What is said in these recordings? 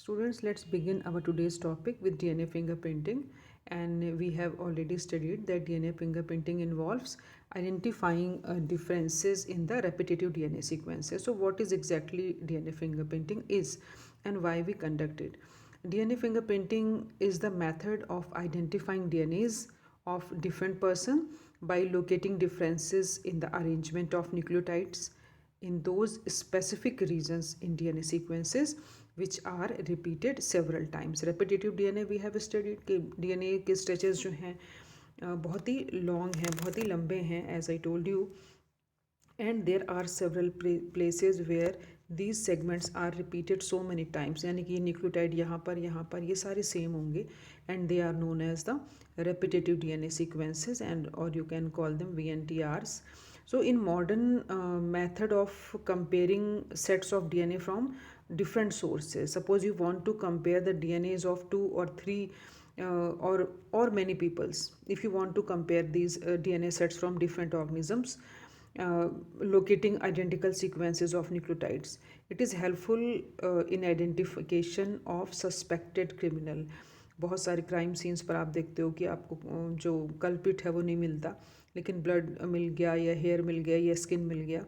Students, let's begin our today's topic with DNA fingerprinting. And we have already studied that DNA fingerprinting involves identifying differences in the repetitive DNA sequences. So, what is exactly DNA fingerprinting is and why we conduct it? DNA fingerprinting is the method of identifying DNAs of different person by locating differences in the arrangement of nucleotides in those specific regions in DNA sequences which are repeated several times. Repetitive DNA we have studied कि DNA के stretches जो हैं बहुत ही long हैं, बहुत ही लंबे हैं, as I told you, and there are several places where these segments are repeated so many times. यानी कि ये न्यूक्लियोटाइड यहाँ पर ये सारे सेम होंगे and they are known as the repetitive DNA sequences and or you can call them VNTRs. So in modern method of comparing sets of DNA from different sources, suppose you want to compare the DNAs of 2 or 3 or many peoples. If you want to compare these DNA sets from different organisms, locating identical sequences of nucleotides, it is helpful in identification of suspected criminal. बहुत सारे crime scenes पर आप देखते हो कि आपको जो culprit है वो नहीं मिलता, लेकिन ब्लड मिल गया या हेयर मिल गया या स्किन मिल गया,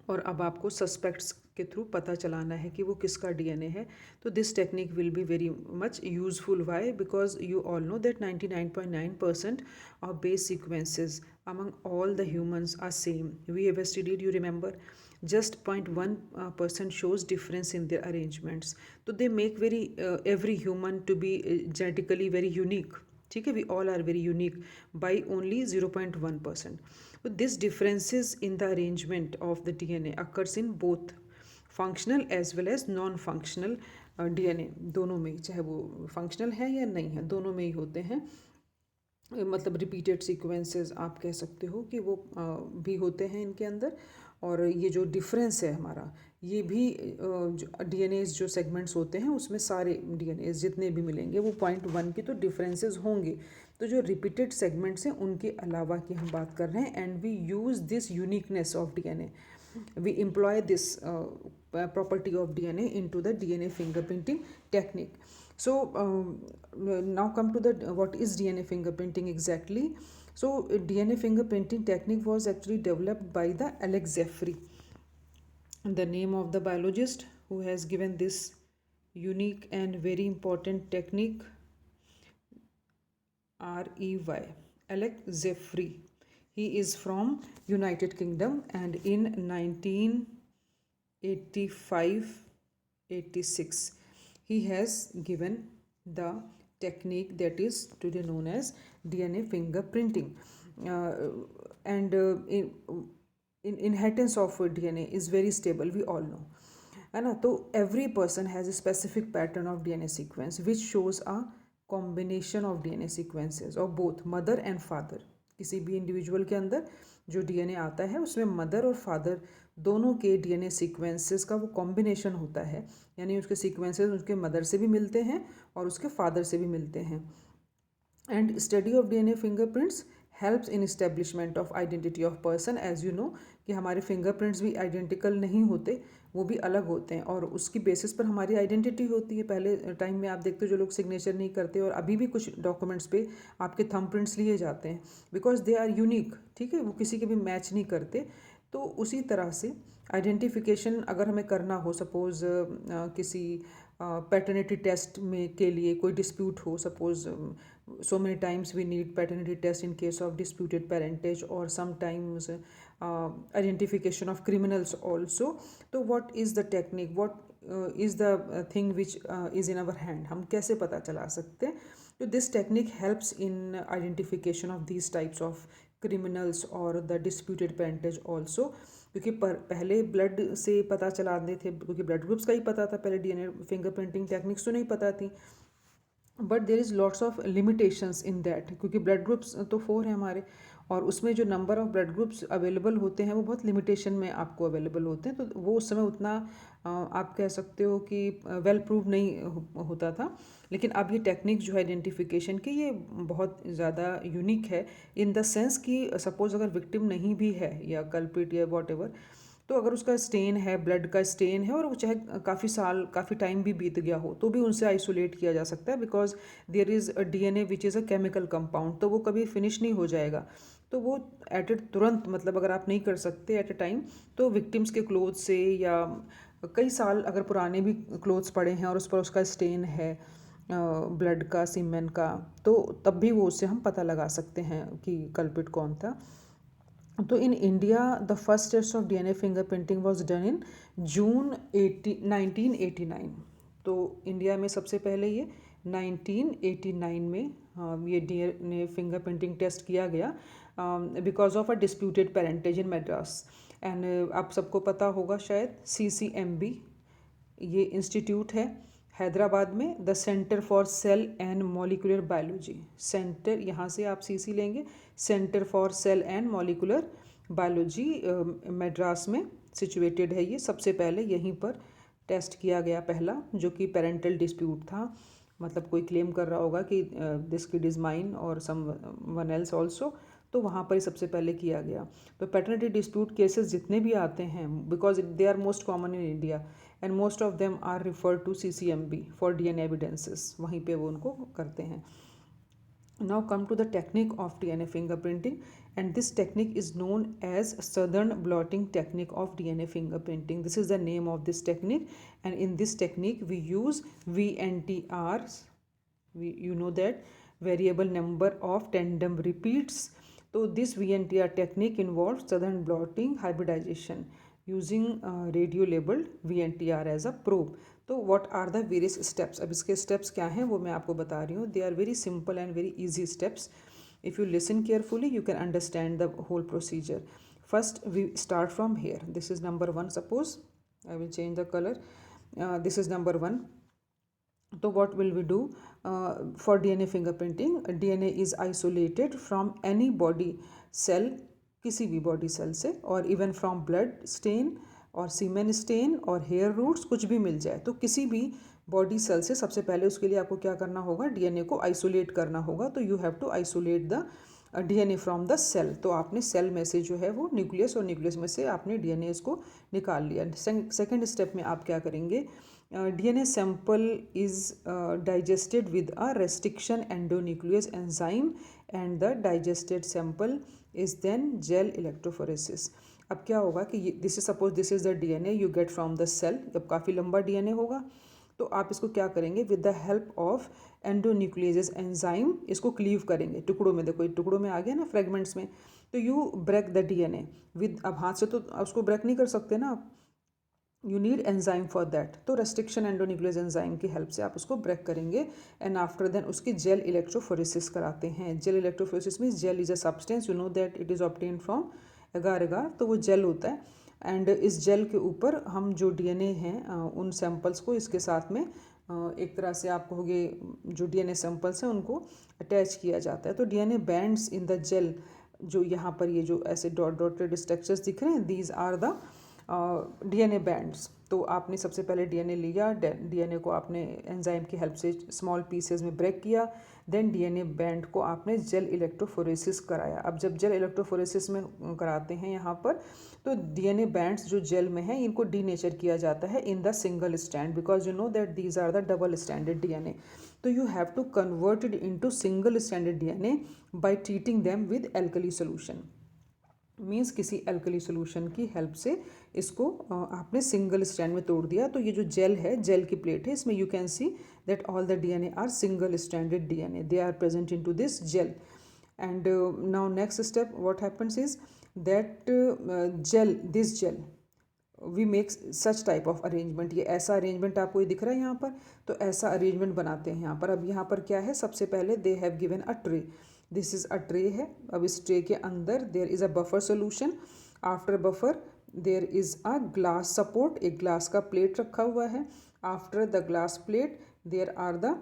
और अब आपको सस्पेक्ट्स के थ्रू पता चलाना है कि वो किसका डीएनए है. तो this technique will be very much useful. Why? Because you all know that 99.9% of base sequences among all the humans are same. We have studied, you remember, just 0.1% shows difference in their arrangements. So they make very every human to be genetically very unique. ठीक है, we all are very unique by only 0.1%. So this differences in the arrangement of the DNA occurs in both functional as well as non-functional DNA. दोनों में, चाहे वो functional है या नहीं है, दोनों में ही होते हैं. मतलब रिपीटेड सीक्वेंसेस आप कह सकते हो कि वो भी होते हैं इनके अंदर. और ये जो डिफरेंस है हमारा, ये भी डीएनएस जो सेगमेंट्स होते हैं उसमें सारे डीएनएस जितने भी मिलेंगे वो 0.1 की तो डिफरेंसेस होंगे. तो जो रिपीटेड सेगमेंट्स हैं उनके अलावा की हम बात कर रहे हैं. And we use this uniqueness of DNA, we employ this property of DNA into the DNA fingerprinting technique. So now come to the what is DNA fingerprinting exactly. So DNA fingerprinting technique was actually developed by the Alex Zeffrey, the name of the biologist who has given this unique and very important technique. REY, Alex Zeffrey. He is from United Kingdom, and in 1985-86 he has given the technique that is today known as DNA fingerprinting. And inheritance of DNA is very stable, we all know, है ना. तो every person has a specific pattern of DNA sequence which shows a combination of DNA sequences of both mother and father. किसी भी individual के अंदर जो DNA आता है उसमें मदर और फादर दोनों के डीएनए सीक्वेंसेस का वो कॉम्बिनेशन होता है. यानी उसके सीक्वेंसेस उसके मदर से भी मिलते हैं और उसके फादर से भी मिलते हैं. And study of DNA fingerprints helps in establishment of identity of person. As you know कि हमारे फिंगरप्रिंट्स भी आइडेंटिकल नहीं होते, वो भी अलग होते हैं और उसकी बेसिस पर हमारी आइडेंटिटी होती है. पहले टाइम में आप देखते हो जो लोग सिग्नेचर नहीं करते, और अभी भी कुछ डॉक्यूमेंट्स पे आपके थंब प्रिंट्स लिए जाते हैं बिकॉज दे आर यूनिक. ठीक है, वो किसी के भी मैच नहीं करते. तो उसी तरह से आइडेंटिफिकेशन अगर हमें करना हो, सपोज़ किसी पैटर्निटी टेस्ट में के लिए कोई डिस्प्यूट हो, suppose so many times we need paternity test in case of disputed parentage or sometimes identification of criminals also. So what is the technique, what is the thing which is in our hand, हम कैसे पता चला सकते हैं. तो this technique helps in identification of these types of criminals or the disputed parentage also. क्योंकि पहले blood से पता चलाते थे, क्योंकि ब्लड ग्रुप्स का ही पता था, पहले डीएनए फिंगरप्रिंटिंग टेक्निक्स तो नहीं पता थी. But there is lots of limitations in that, क्योंकि ब्लड ग्रुप्स तो 4 हैं हमारे, और उसमें जो number of blood groups available होते हैं वो बहुत लिमिटेशन में आपको अवेलेबल होते हैं. तो वो उस समय उतना आप कह सकते हो कि वेल प्रूव नहीं होता था. लेकिन अब ये टेक्निक जो है आइडेंटिफिकेशन की, ये बहुत ज़्यादा यूनिक है इन द सेंस कि सपोज़ अगर विक्टिम नहीं भी है या कल्प्रिट या वॉट एवर, तो अगर उसका स्टेन है, ब्लड का स्टेन है, और वो चाहे काफ़ी टाइम भी बीत गया हो, तो भी उनसे आइसोलेट किया जा सकता है, because there is a DNA which is a chemical compound, तो वो कभी फिनिश नहीं हो जाएगा। तो वो एट ए तुरंत, मतलब अगर आप नहीं कर सकते एट ए टाइम, तो विक्टिम्स के क्लोथ से या कई साल अगर पुराने भी क्लोथ्स पड़े हैं और उस पर उसका स्टेन है ब्लड का, सीमेन का, तो तब भी वो उससे हम पता लगा सकते हैं कि कल्पिट कौन था। तो in India the first test of DNA fingerprinting was done in June 1989। तो इंडिया में सबसे पहले ये 1989 में ये डीएनए फिंगरप्रिंटिंग टेस्ट किया गया because of a disputed parentage in Madras. And आप सबको पता होगा शायद CCMB ये इंस्टीट्यूट है हैदराबाद में, the centre for sale and molecular biology. Centre यहाँ से आप CC लेंगे, centre for sale and molecular biology Madras में सिचुएटेड है ये। सबसे पहले यहीं पर टेस्ट किया गया पहला, जो कि पेरेंटल डिस्प्यूट था, मतलब कोई क्लेम कर रहा होगा कि दिस किड इज़ माइन और सम वन एल्स ऑल्सो, तो वहाँ पर ही सबसे पहले किया गया। तो पैटर्निटी डिस्प्यूट केसेस जितने भी आते हैं, because they are most common in India and most of them are referred to CCMB for DNA evidences, वहीं पे वो उनको करते हैं। Now come to the technique of DNA fingerprinting, and this technique is known as southern blotting technique of DNA fingerprinting. This is the name of this technique, and in this technique we use VNTRs. You know that variable number of tandem repeats. So this VNTR technique involves southern blotting hybridization using radio labeled VNTR as a probe. तो what are the various steps, अब इसके steps क्या हैं वो मैं आपको बता रही हूँ। They are very simple and very easy steps. If you listen carefully you can understand the whole procedure. First we start from here, this is number 1, suppose I will change the colour, this is number 1। तो what will we do for DNA fingerprinting? DNA is isolated from any body cell, किसी भी body cell से, और even from blood stain और सीमेन stand और hair roots, कुछ भी मिल जाए। तो किसी भी बॉडी सेल से सबसे पहले उसके लिए आपको क्या करना होगा, DNA को आइसोलेट करना होगा। तो you have to isolate the DNA from the cell. तो आपने सेल में से जो है वो न्यूक्लियस, और न्यूक्लियस में से आपने DNA इसको निकाल लिया। सेकेंड स्टेप में आप क्या करेंगे, DNA sample is digested with a restriction endonuclease enzyme and the digested sample is then gel electrophoresis. अब क्या होगा कि this is suppose this is the DNA you get from the cell। जब काफ़ी लंबा DNA होगा तो आप इसको क्या करेंगे, with the help of endonuclease enzyme इसको क्लीव करेंगे टुकड़ों में। देखो ये टुकड़ों में आ गया ना, फ्रेगमेंट्स में। तो you break the DNA with, अब हाथ से तो उसको ब्रेक नहीं कर सकते ना आप, you need enzyme for that. तो रेस्ट्रिक्शन एंडोन्यूक्लियस एंजाइम की हेल्प से आप उसको ब्रेक करेंगे एंड आफ्टर देन उसकी जेल इलेक्ट्रोफोरेसिस कराते हैं। Gel electrophoresis means gel is a substance, you know that it is obtain from agar agar, तो वो जेल होता है। एंड इस जेल के ऊपर हम जो DNA हैं उन सैम्पल्स को इसके साथ में एक तरह से आप कहोगे जो DNA सैम्पल्स हैं उनको अटैच किया जाता है। तो DNA bands in the gel, जो यहाँ पर ये जो ऐसे डॉट डॉटेड स्ट्रक्चर्स दिख रहे हैं, these are the DNA bands. तो आपने सबसे पहले DNA लिया, DNA को आपने एंजाइम की हेल्प से स्मॉल पीसेस में ब्रेक किया, देन DNA बैंड को आपने जेल इलेक्ट्रोफोरेसिस कराया। अब जब जेल इलेक्ट्रोफोरेसिस में कराते हैं यहाँ पर, तो DNA बैंड्स जो जेल में हैं इनको डीनेचर किया जाता है in the single stand, because you know that these are the double standard DNA। तो you have to convert it into single standard DNA by treating them with alkali solution. Means किसी alkali solution की help से इसको आपने single strand में तोड़ दिया। तो ये जो जेल है, जेल की प्लेट है, इसमें you can see that all the DNA are single stranded DNA, they are present in to this gel. And now next step what happens is that this gel we make such type of arrangement. ये ऐसा arrangement आपको ये दिख रहा है यहाँ पर, तो ऐसा अरेंजमेंट बनाते हैं यहाँ पर। अब यहाँ पर क्या है, सबसे पहले they have given a tray, this is a tray है। अब इस ट्रे के अंदर there is a buffer solution, after buffer there is a glass support, एक ग्लास का प्लेट रखा हुआ है। After the glass plate there are the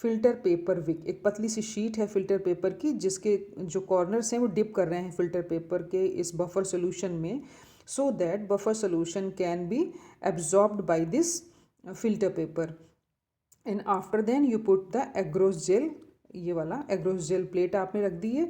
filter paper wick, एक पतली सी शीट है फिल्टर पेपर की, जिसके जो कॉर्नर्स हैं वो डिप कर रहे हैं फिल्टर पेपर के इस बफर सोल्यूशन में, so that buffer solution can be absorbed by this filter paper, and after then you put the agarose gel, ये वाला agarose gel plate आपने रख दी है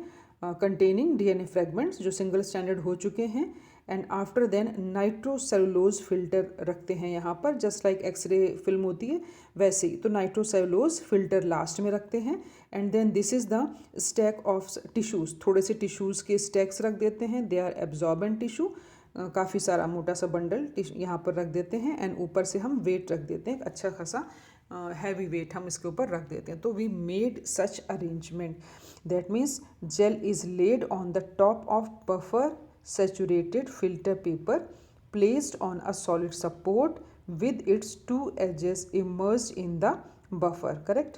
containing DNA fragments जो single stranded हो चुके हैं, and after then nitrocellulose filter रखते हैं यहाँ पर, जस्ट लाइक एक्सरे फिल्म होती है वैसे ही। तो नाइट्रोसेलुलोज फिल्टर लास्ट में रखते हैं। And then this is the stack of tissues, थोड़े से टिश्यूज़ के स्टैक्स रख देते हैं। दे आर एब्जॉर्बेंट टिश्यू, काफ़ी सारा मोटा सा बंडल यहाँ पर रख देते हैं। एंड ऊपर से हम वेट रख देते हैं, अच्छा खासा हैवी वेट हम इसके ऊपर रख देते हैं। तो we made such arrangement, that means gel is laid on the top of buffer saturated filter paper placed on a solid support with its two edges immersed in the buffer, correct?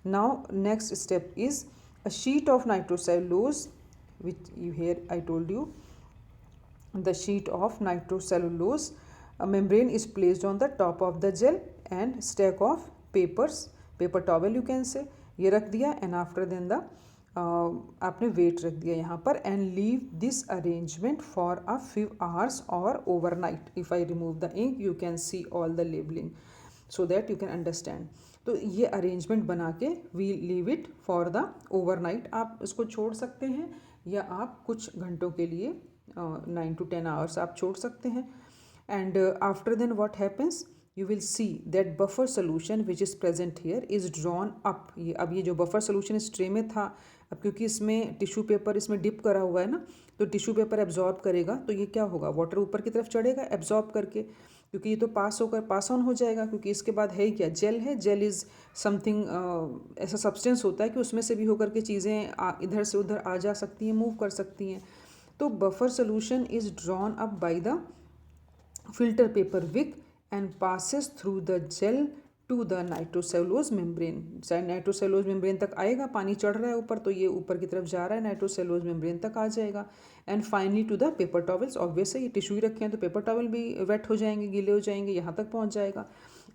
Now next step is a sheet of nitrocellulose, which you here I told you, the sheet of nitrocellulose, a membrane is placed on the top of the gel and stack of paper towel you can say, ये रख दिया। and after then the आपने weight रख दिया यहाँ पर। And leave this arrangement for a few hours और overnight. If I remove the ink you can see all the labelling so that you can understand. तो ये अरेंजमेंट बना के we leave it for the overnight. आप इसको छोड़ सकते हैं या आप कुछ घंटों के लिए 9 to 10 आवर्स आप छोड़ सकते हैं। And after then what happens, you will see that buffer solution which is present here is drawn up। ये अब ये जो buffer solution इस ट्रे में था, अब क्योंकि इसमें टिश्यू पेपर इसमें डिप करा हुआ है ना, तो टिश्यू पेपर एब्जॉर्ब करेगा, तो ये क्या होगा, वाटर ऊपर की तरफ चढ़ेगा एब्जॉर्ब करके, क्योंकि ये तो पास ऑन हो जाएगा। क्योंकि इसके बाद है क्या, जेल है। जेल इज़ समथिंग ऐसा सब्सटेंस होता है कि उसमें से भी होकर के चीज़ें इधर से उधर आ जा सकती हैं, मूव कर सकती हैं। तो buffer solution is drawn up by the filter paper wick and passes through the gel to the nitrocellulose membrane। Nitrocellulose membrane तक आएगा, पानी चढ़ रहा है ऊपर तो ये ऊपर की तरफ जा रहा है, नाइट्रोसेलुलोज मेम्ब्रेन तक आ जाएगा। And finally to the paper towels, obviously ये टिश्यू ही रखे हैं तो पेपर टॉवल भी वेट हो जाएंगे, गीले हो जाएंगे, यहाँ तक पहुँच जाएगा।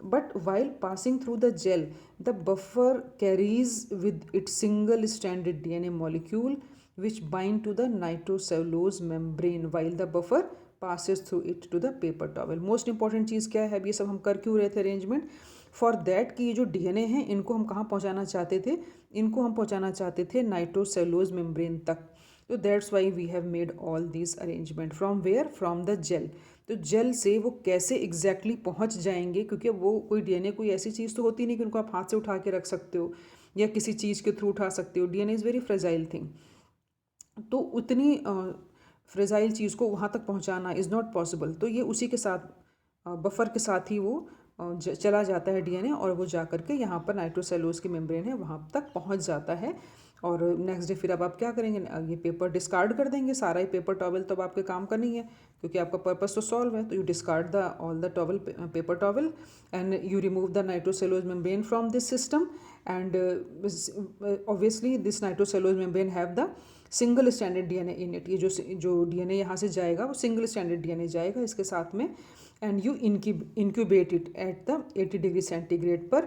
But while passing through the gel the buffer carries with it single stranded DNA molecule which bind to the nitrocellulose membrane while the buffer passes through it to the paper towel। Most important चीज़ क्या है, अब ये सब हम कर क्यों रहे थे अरेंजमेंट, फॉर दैट कि ये जो DNA है इनको हम कहाँ पहुँचाना चाहते थे, इनको हम पहुँचाना चाहते थे नाइट्रोसेलुलोज मेम्ब्रेन तक। तो that's why we have made all this arrangement. From where, from the gel. तो जेल से वो कैसे एग्जैक्टली पहुँच जाएंगे, क्योंकि वो कोई DNA कोई ऐसी चीज़ तो होती नहीं कि उनको आप हाथ से उठा के रख सकते हो या किसी चीज़ के थ्रू उठा सकते हो। DNA is very fragile thing, तो उतनी फ्रेजाइल चीज़ को वहाँ तक पहुँचाना इज़ नॉट पॉसिबल। तो ये उसी के साथ बफर के साथ ही वो चला जाता है DNA, और वो जा कर के यहाँ पर नाइट्रोसेलुलोज की मेम्ब्रेन है वहाँ तक पहुँच जाता है। और नेक्स्ट डे फिर अब आप क्या करेंगे, ये पेपर डिस्कार्ड कर देंगे, सारा ही पेपर टॉवल तो अब आपके काम का नहीं है क्योंकि आपका पर्पस तो सॉल्व है। तो you discard the all the towel paper towel and you remove the nitrocellulose membrane from this system. And obviously this nitrocellulose membrane have the single standard DNA in it. ये जो DNA यहाँ से जाएगा वो single standard DNA जाएगा इसके साथ में। And you incubate it at the 80 degree centigrade पर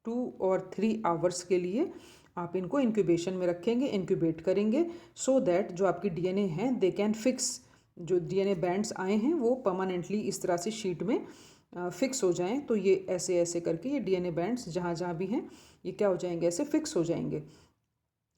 2 or 3 आवर्स के लिए आप इनको इंक्यूबेशन में रखेंगे, इंक्यूबेट करेंगे, सो दैट जो आपकी DNA हैं दे कैन फिक्स, जो DNA बैंड्स आए हैं वो परमानेंटली इस तरह से शीट में फिक्स हो जाएं। तो ये ऐसे ऐसे करके ये DNA बैंड्स जहाँ जहाँ भी हैं ये क्या हो जाएंगे, ऐसे फिक्स हो जाएंगे।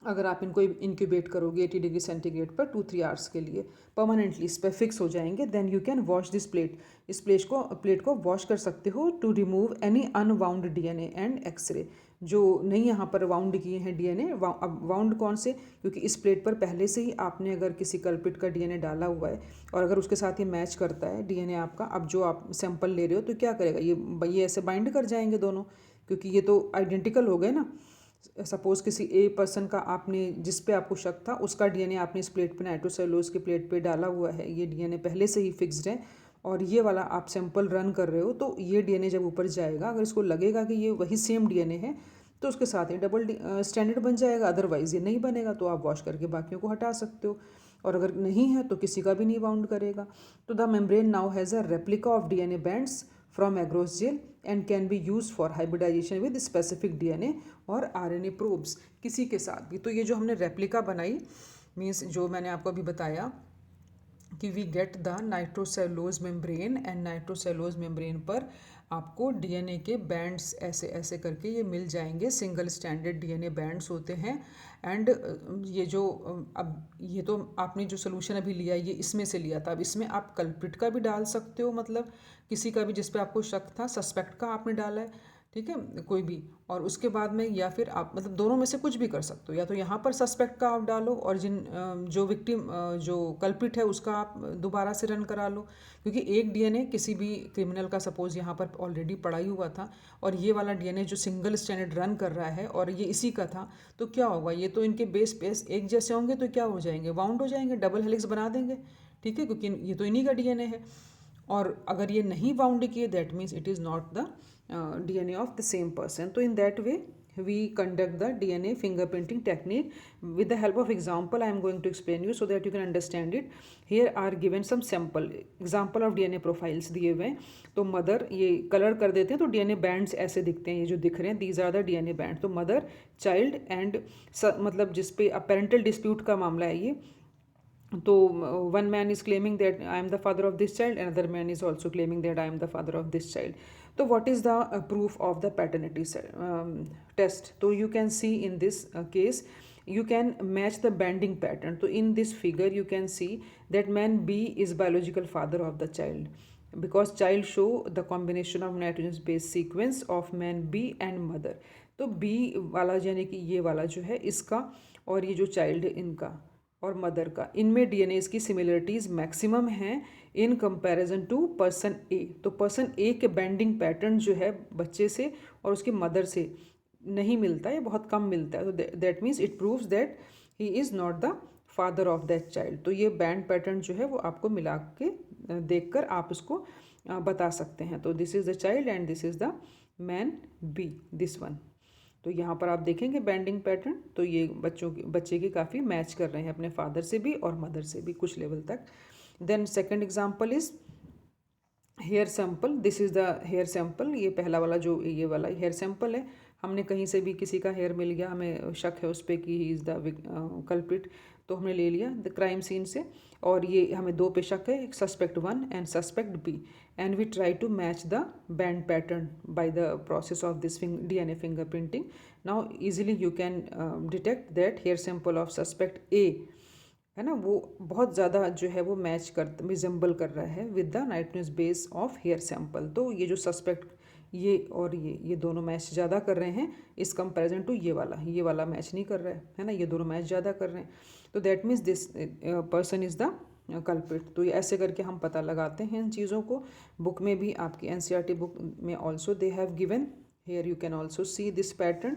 अगर आप इनको इंक्यूबेट करोगे 80 डिग्री सेंटीग्रेड पर 2-3 आवर्स के लिए परमानेंटली इस पर फिक्स हो जाएंगे। Then you can wash this plate. इस प्लेट को वॉश कर सकते हो to remove any unwound DNA and x-ray. जो नहीं यहाँ पर वाउंड किए हैं DNA, अब वाउंड कौन से, क्योंकि इस प्लेट पर पहले से ही आपने अगर किसी कल्प्रिट का DNA डाला हुआ है और अगर उसके साथ ये मैच करता है DNA आपका, अब जो आप सैंपल ले रहे हो तो क्या करेगा, ये ऐसे बाइंड कर जाएंगे दोनों, क्योंकि ये तो आइडेंटिकल हो गए ना। सपोज़ किसी ए पर्सन का आपने, जिस पे आपको शक था, उसका DNA आपने इस प्लेट पे नाइट्रोसेलुलोज की प्लेट पे डाला हुआ है, ये DNA पहले से ही फिक्स्ड है, और ये वाला आप सैंपल रन कर रहे हो, तो ये DNA जब ऊपर जाएगा, अगर इसको लगेगा कि ये वही सेम DNA है तो उसके साथ ही डबल स्टैंडर्ड बन जाएगा, अदरवाइज़ ये नहीं बनेगा। तो आप वॉश करके बाकियों को हटा सकते हो, और अगर नहीं है तो किसी का भी नहीं बाउंड करेगा। तो the membrane now has a replica of DNA bands from agarose gel and can be used for hybridization with specific DNA और RNA probes किसी के साथ भी। तो ये जो हमने रेप्लिका बनाई, मीन्स जो मैंने आपको अभी बताया कि we get the nitrocellulose membrane and nitrocellulose membrane पर आपको डीएनए के बैंड्स ऐसे ऐसे करके ये मिल जाएंगे, सिंगल स्टैंडर्ड डीएनए बैंड्स होते हैं। एंड ये जो अब ये तो आपने जो सोल्यूशन अभी लिया ये इसमें से लिया था, अब इसमें आप कल्प्रिट का भी डाल सकते हो, मतलब किसी का भी जिस पे आपको शक था, सस्पेक्ट का आपने डाला है, ठीक है, कोई भी। और उसके बाद में या फिर आप मतलब दोनों में से कुछ भी कर सकते हो, या तो यहाँ पर सस्पेक्ट का आप डालो और जो विक्टिम जो कल्प्रिट है उसका आप दोबारा से रन करा लो, क्योंकि एक डीएनए किसी भी क्रिमिनल का सपोज यहाँ पर ऑलरेडी पड़ा ही हुआ था और ये वाला डीएनए जो सिंगल स्टैंडर्ड रन कर रहा है और ये इसी का था, तो क्या होगा, ये तो इनके बेस पेस एक जैसे होंगे तो क्या हो जाएंगे, वाउंड हो जाएंगे, डबल हेलिक्स बना देंगे, ठीक है, क्योंकि ये तो इन्हीं का डीएनए है। और अगर ये नहीं बाउंड किए that means it is not the DNA of the same person. So in that way we conduct the DNA fingerprinting technique. With the help of example I am going to explain you so that you can understand it. Here are given some sample example of DNA profiles दिए हुए हैं। तो mother, ये colour कर देते हैं तो DNA bands ऐसे दिखते हैं, ये जो दिख रहे हैं these are the DNA band. तो मदर, चाइल्ड एंड मतलब जिस पे पेरेंटल डिस्प्यूट का मामला है ये, तो one man is claiming that I am the father of this child, another man is also claiming that I am the father of this child. तो what is the proof of the paternity test? तो you can see in this case you can match the banding pattern. So in this figure you can see that man B is biological father of the child because child show the combination of nitrogen base sequence of man B and mother. तो B वाला यानी कि ये वाला जो है इसका और ये जो चाइल्ड इनका और मदर का, इनमें डीएनए की सिमिलरिटीज़ मैक्सिमम हैं इन कंपैरिजन टू पर्सन ए। तो पर्सन ए के बैंडिंग पैटर्न जो है बच्चे से और उसके मदर से नहीं मिलता है, बहुत कम मिलता है। तो that means it proves that he is not the father of that child. तो ये बैंड पैटर्न जो है वो आपको मिला के देख कर आप उसको बता सकते हैं। तो this is the child and this is the man B, this one. तो यहाँ पर आप देखेंगे बैंडिंग पैटर्न, तो ये बच्चे की काफ़ी मैच कर रहे हैं अपने फादर से भी और मदर से भी कुछ लेवल तक। Then second example is hair sample. This is the hair sample. ये पहला वाला जो ये वाला हेयर सैंपल है, हमने कहीं से भी किसी का हेयर मिल गया, हमें शक है उस पर कि ही इज़ द कल्प्रिट, तो हमने ले लिया द क्राइम सीन से। और ये हमें दो पे शक है, एक suspect 1 and suspect B, and we try to match the band pattern by the process of this DNA fingerprinting. Now easily you can detect that hair sample of suspect A है ना, वो बहुत ज़्यादा जो है वो मैच कर resemble कर रहा है with the nitrogenous base of hair sample. तो ये जो सस्पेक्ट ये और ये दोनों मैच ज़्यादा कर रहे हैं इस कंपैरिजन टू ये वाला मैच नहीं कर रहा है ना, ये दोनों मैच ज़्यादा कर रहे हैं। तो that means this person is the culprit. तो ये ऐसे करके हम पता लगाते हैं इन चीज़ों को। बुक में भी आपकी NCERT बुक में also they have given, here you can also see this pattern.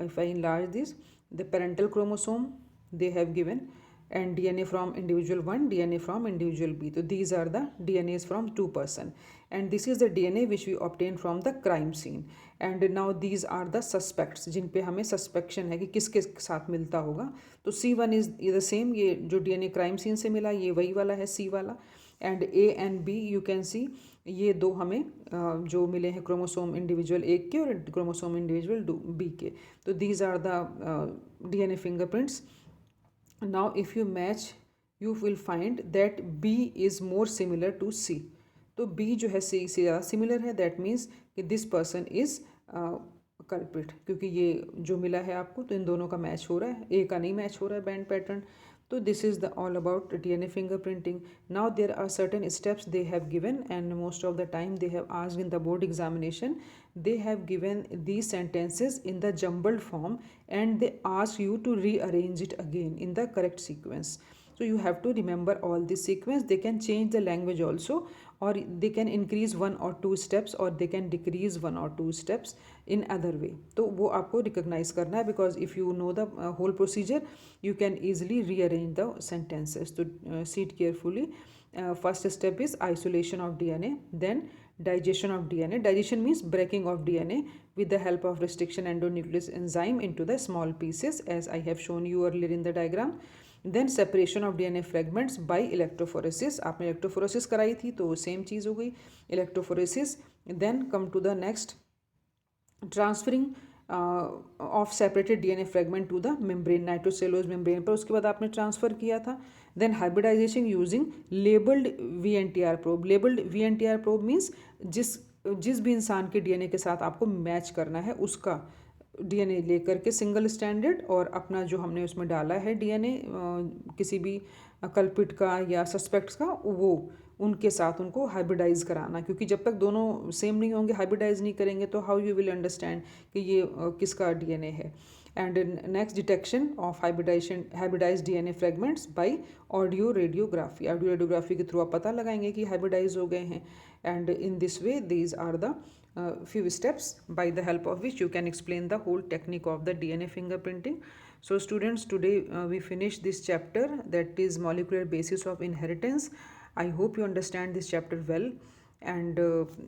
If I enlarge this, the parental chromosome they have given and DNA from individual 1, DNA from individual B. So these are the DNAs from 2 person and this is the DNA which we obtained from the crime scene. And now these are the suspects जिन पे हमें सस्पेक्शन है कि किसके साथ मिलता होगा। तो C1 is the same, ये जो DNA क्राइम सीन से मिला ये वही वाला है C वाला। And A and B you can सी, ये दो हमें जो मिले हैं क्रोमोसोम इंडिविजुअल A के और क्रोमोसोम इंडिविजुअल B के। तो these are the DNA fingerprints. Now if you match you will find that B is more similar to C. तो B जो है C से ज़्यादा सिमिलर है, दैट मीन्स कि दिस पर्सन इज़ कल्प्रिट, क्योंकि ये जो मिला है आपको तो इन दोनों का मैच हो रहा है, ए का नहीं मैच हो रहा है बैंड पैटर्न। तो this is the all about DNA fingerprinting. Now there are certain steps they have given and most of the time they have asked in the board examination, they have given these sentences in the jumbled form and they ask you to rearrange it again in the correct sequence. So you have to remember all this sequence. They can change the language also, or they can increase 1 or 2 steps or they can decrease 1 or 2 steps in other way. तो वो आपको recognize करना है, because if you know the whole procedure you can easily rearrange the sentences. So see it carefully. First step is isolation of DNA, then digestion of DNA. Digestion means breaking of DNA with the help of restriction endonuclease enzyme into the small pieces as I have shown you earlier in the diagram. Then separation of DNA fragments by electrophoresis. आपने electrophoresis कराई थी तो same चीज़ हो गई, electrophoresis. Then come to the next, transferring of separated DNA fragment to the membrane, nitrocellulose membrane पर उसके बाद आपने ट्रांसफ़र किया था. Then hybridization using labeled VNTR probe. Labeled VNTR probe means जिस जिस भी इंसान के डीएनए के साथ आपको मैच करना है उसका डीएनए लेकर के सिंगल स्टैंडर्ड और अपना जो हमने उसमें डाला है डीएनए किसी भी कल्पिट का या सस्पेक्ट्स का, वो उनके साथ उनको हाइब्रिडाइज कराना, क्योंकि जब तक दोनों सेम नहीं होंगे, हाइब्रिडाइज नहीं करेंगे, तो हाउ यू विल अंडरस्टैंड कि ये किसका डीएनए है. And next, detection of hybridize DNA fragments by audio radiography के थ्रू आप पता लगाएंगे कि हाइब्रिडाइज हो गए हैं. And in this way these are the few steps by the help of which you can explain the whole technique of the DNA fingerprinting. So students, today we finished this chapter, that is molecular basis of inheritance. I hope you understand this chapter well, and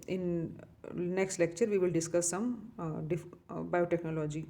in next lecture we will discuss some biotechnology.